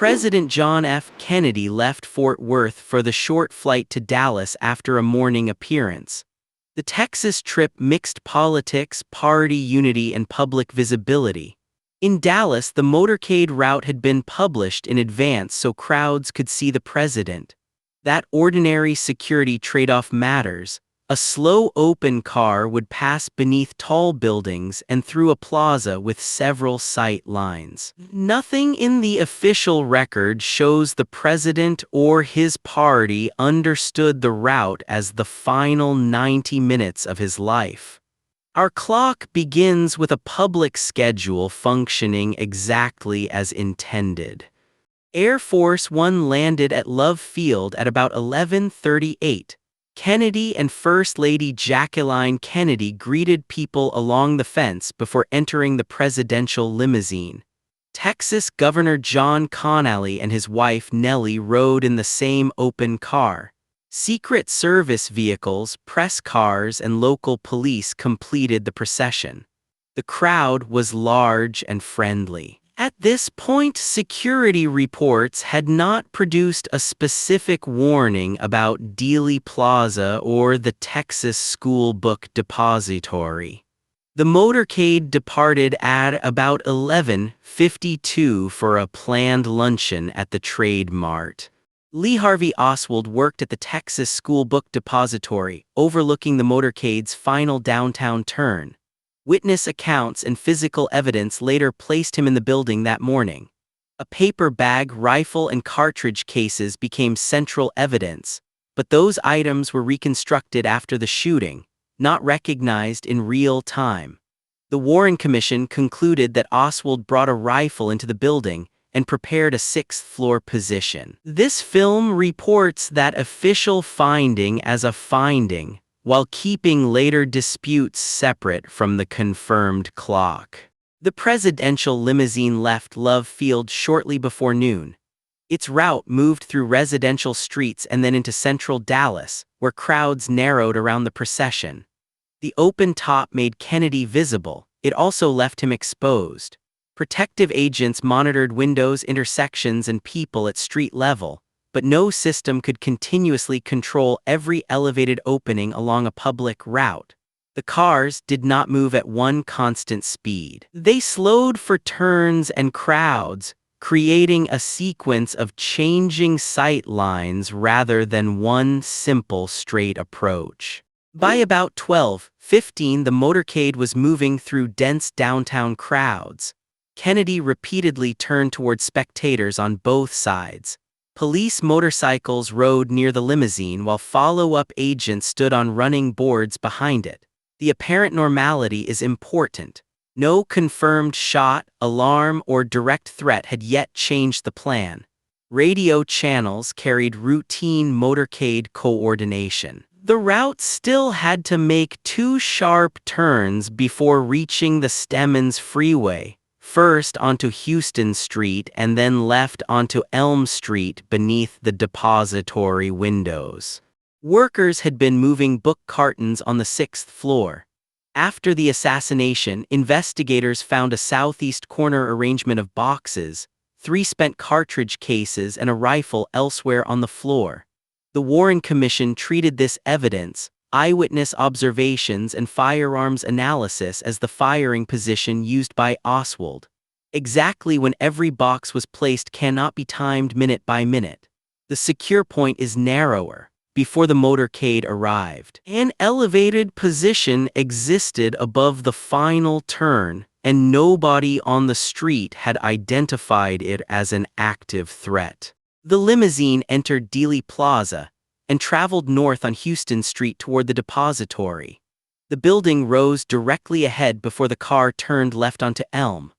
President John F. Kennedy left Fort Worth for the short flight to Dallas after a morning appearance. The Texas trip mixed politics, party unity, and public visibility. In Dallas, the motorcade route had been published in advance so crowds could see the president. That ordinary security trade-off matters. A slow open car would pass beneath tall buildings and through a plaza with several sight lines. Nothing in the official record shows the president or his party understood the route as the final 90 minutes of his life. Our clock begins with a public schedule functioning exactly as intended. Air Force One landed at Love Field at about 11:38. Kennedy and First Lady Jacqueline Kennedy greeted people along the fence before entering the presidential limousine. Texas Governor John Connally and his wife Nellie rode in the same open car. Secret Service vehicles, press cars, and local police completed the procession. The crowd was large and friendly. At this point, security reports had not produced a specific warning about Dealey Plaza or the Texas School Book Depository. The motorcade departed at about 11:52 for a planned luncheon at the Trade Mart. Lee Harvey Oswald worked at the Texas School Book Depository, overlooking the motorcade's final downtown turn. Witness accounts and physical evidence later placed him in the building that morning. A paper bag, rifle, and cartridge cases became central evidence, but those items were reconstructed after the shooting, not recognized in real time. The Warren Commission concluded that Oswald brought a rifle into the building and prepared a sixth-floor position. This film reports that official finding as a finding, while keeping later disputes separate from the confirmed clock. The presidential limousine left Love Field shortly before noon. Its route moved through residential streets and then into central Dallas, where crowds narrowed around the procession. The open top made Kennedy visible. It also left him exposed. Protective agents monitored windows, intersections, and people at street level, but no system could continuously control every elevated opening along a public route. The cars did not move at one constant speed. They slowed for turns and crowds, creating a sequence of changing sight lines rather than one simple straight approach. By about 12:15, the motorcade was moving through dense downtown crowds. Kennedy repeatedly turned toward spectators on both sides. Police motorcycles rode near the limousine while follow-up agents stood on running boards behind it. The apparent normality is important. No confirmed shot, alarm, or direct threat had yet changed the plan. Radio channels carried routine motorcade coordination. The route still had to make two sharp turns before reaching the Stemmons Freeway. First onto Houston Street and then left onto Elm Street beneath the depository windows. Workers had been moving book cartons on the 6th floor. After the assassination, investigators found a southeast corner arrangement of boxes, 3 spent cartridge cases, and a rifle elsewhere on the floor. The Warren Commission treated this evidence, eyewitness observations, and firearms analysis as the firing position used by Oswald. Exactly when every box was placed cannot be timed minute by minute. The secure point is narrower, before the motorcade arrived. An elevated position existed above the final turn, and nobody on the street had identified it as an active threat. The limousine entered Dealey Plaza and traveled north on Houston Street toward the depository. The building rose directly ahead before the car turned left onto Elm.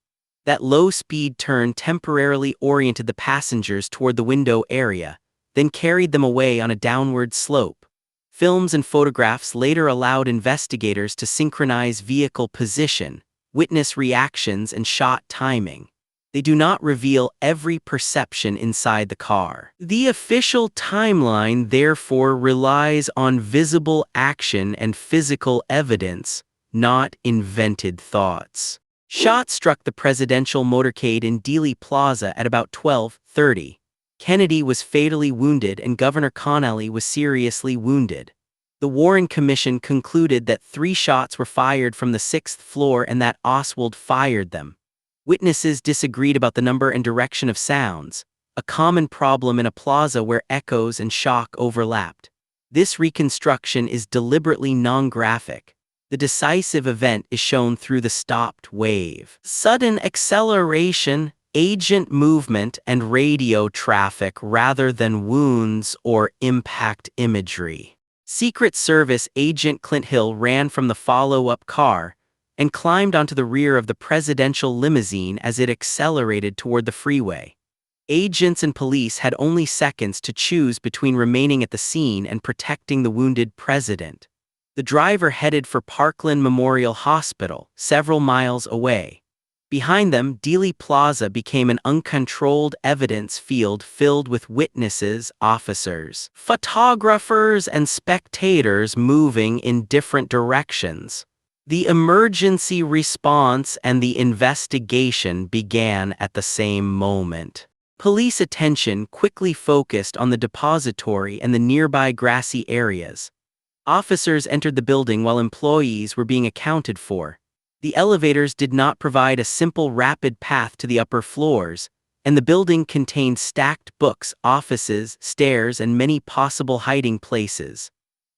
That low-speed turn temporarily oriented the passengers toward the window area, then carried them away on a downward slope. Films and photographs later allowed investigators to synchronize vehicle position, witness reactions, and shot timing. They do not reveal every perception inside the car. The official timeline therefore relies on visible action and physical evidence, not invented thoughts. Shots struck the presidential motorcade in Dealey Plaza at about 12:30. Kennedy was fatally wounded and Governor Connally was seriously wounded. The Warren Commission concluded that 3 shots were fired from the 6th floor and that Oswald fired them. Witnesses disagreed about the number and direction of sounds, a common problem in a plaza where echoes and shock overlapped. This reconstruction is deliberately non-graphic. The decisive event is shown through the stopped wave. Sudden acceleration, agent movement, and radio traffic rather than wounds or impact imagery. Secret Service agent Clint Hill ran from the follow-up car and climbed onto the rear of the presidential limousine as it accelerated toward the freeway. Agents and police had only seconds to choose between remaining at the scene and protecting the wounded president. The driver headed for Parkland Memorial Hospital, several miles away. Behind them, Dealey Plaza became an uncontrolled evidence field filled with witnesses, officers, photographers, and spectators moving in different directions. The emergency response and the investigation began at the same moment. Police attention quickly focused on the depository and the nearby grassy areas. Officers entered the building while employees were being accounted for. The elevators did not provide a simple rapid path to the upper floors, and the building contained stacked books, offices, stairs, and many possible hiding places.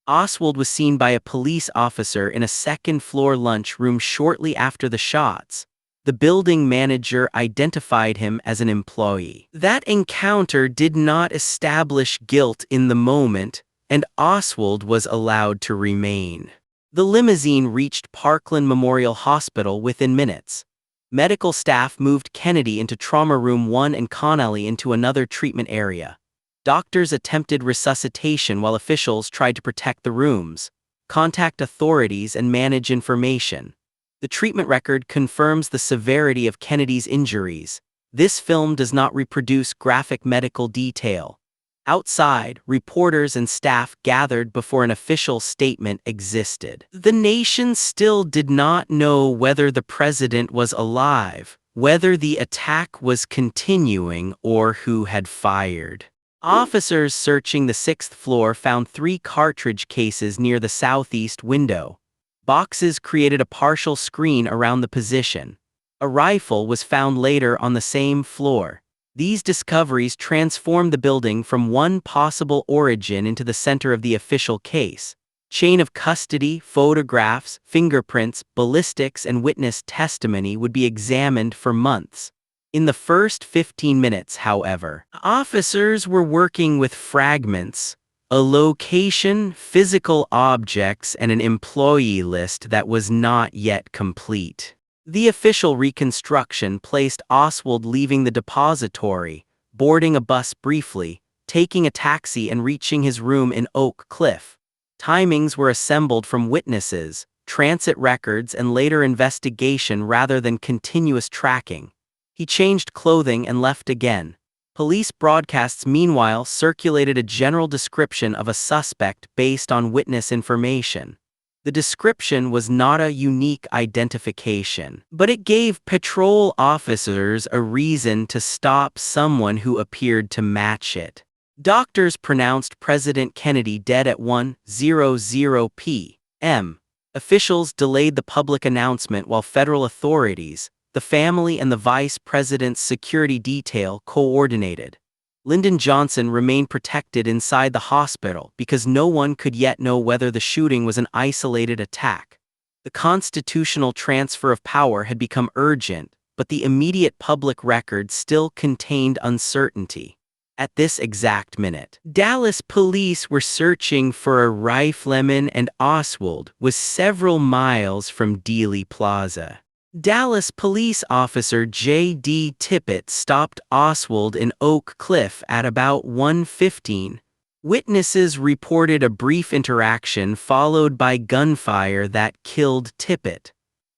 Oswald was seen by a police officer in a second-floor lunchroom shortly after the shots. The building manager identified him as an employee. That encounter did not establish guilt in the moment, and Oswald was allowed to remain. The limousine reached Parkland Memorial Hospital within minutes. Medical staff moved Kennedy into Trauma Room 1 and Connally into another treatment area. Doctors attempted resuscitation while officials tried to protect the rooms, contact authorities, and manage information. The treatment record confirms the severity of Kennedy's injuries. This film does not reproduce graphic medical detail. Outside, reporters and staff gathered before an official statement existed. The nation still did not know whether the president was alive, whether the attack was continuing, or who had fired. Officers searching the 6th floor found 3 cartridge cases near the southeast window. Boxes created a partial screen around the position. A rifle was found later on the same floor. These discoveries transformed the building from one possible origin into the center of the official case. Chain of custody, photographs, fingerprints, ballistics, and witness testimony would be examined for months. In the first 15 minutes, however, officers were working with fragments, a location, physical objects, and an employee list that was not yet complete. The official reconstruction placed Oswald leaving the depository, boarding a bus briefly, taking a taxi and reaching his room in Oak Cliff. Timings were assembled from witnesses, transit records, and later investigation rather than continuous tracking. He changed clothing and left again. Police broadcasts meanwhile circulated a general description of a suspect based on witness information. The description was not a unique identification, but it gave patrol officers a reason to stop someone who appeared to match it. Doctors pronounced President Kennedy dead at 1:00 p.m. Officials delayed the public announcement while federal authorities, the family, and the vice president's security detail coordinated. Lyndon Johnson remained protected inside the hospital because no one could yet know whether the shooting was an isolated attack. The constitutional transfer of power had become urgent, but the immediate public record still contained uncertainty. At this exact minute, Dallas police were searching for a rifleman, and Oswald was several miles from Dealey Plaza. Dallas police officer J.D. Tippit stopped Oswald in Oak Cliff at about 1:15. Witnesses reported a brief interaction followed by gunfire that killed Tippit.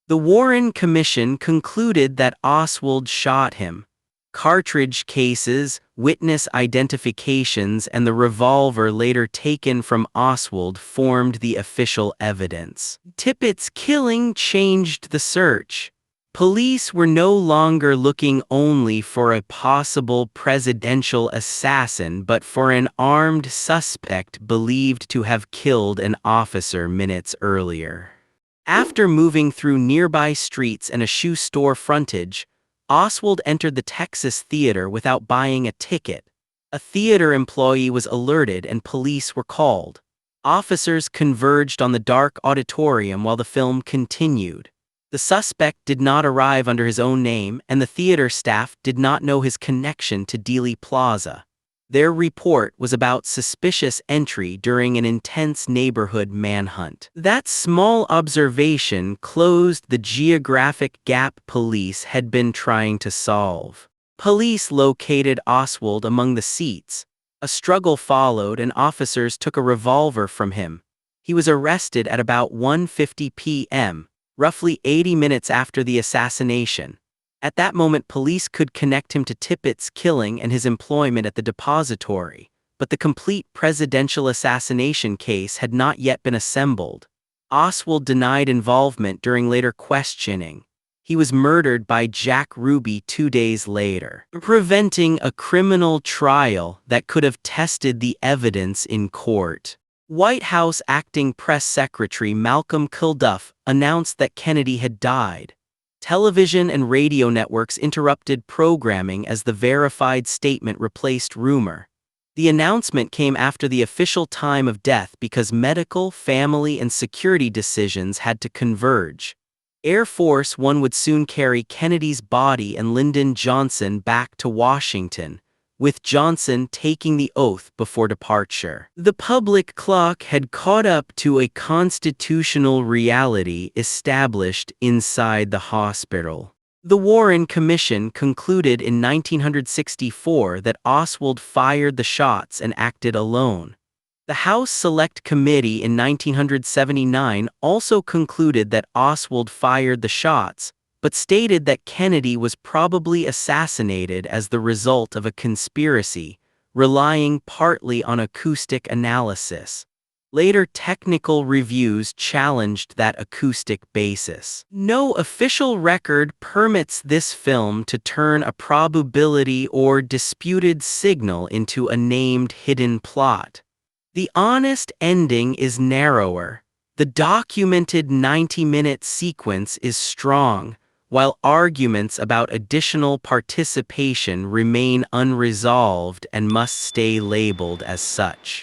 The Warren Commission concluded that Oswald shot him. Cartridge cases, witness identifications, and the revolver later taken from Oswald formed the official evidence. Tippit's killing changed the search. Police were no longer looking only for a possible presidential assassin but for an armed suspect believed to have killed an officer minutes earlier. After moving through nearby streets and a shoe store frontage, Oswald entered the Texas Theater without buying a ticket. A theater employee was alerted and police were called. Officers converged on the dark auditorium while the film continued. The suspect did not arrive under his own name, and the theater staff did not know his connection to Dealey Plaza. Their report was about suspicious entry during an intense neighborhood manhunt. That small observation closed the geographic gap police had been trying to solve. Police located Oswald among the seats. A struggle followed and officers took a revolver from him. He was arrested at about 1:50 p.m., roughly 80 minutes after the assassination. At that moment, police could connect him to Tippett's killing and his employment at the depository, but the complete presidential assassination case had not yet been assembled. Oswald denied involvement during later questioning. He was murdered by Jack Ruby 2 days later, preventing a criminal trial that could have tested the evidence in court. White House Acting Press Secretary Malcolm Kilduff announced that Kennedy had died. Television and radio networks interrupted programming as the verified statement replaced rumor. The announcement came after the official time of death because medical, family, and security decisions had to converge. Air Force One would soon carry Kennedy's body and Lyndon Johnson back to Washington, with Johnson taking the oath before departure. The public clock had caught up to a constitutional reality established inside the hospital. The Warren Commission concluded in 1964 that Oswald fired the shots and acted alone. The House Select Committee in 1979 also concluded that Oswald fired the shots, but stated that Kennedy was probably assassinated as the result of a conspiracy, relying partly on acoustic analysis. Later technical reviews challenged that acoustic basis. No official record permits this film to turn a probability or disputed signal into a named hidden plot. The honest ending is narrower. The documented 90-minute sequence is strong, while arguments about additional participation remain unresolved and must stay labeled as such.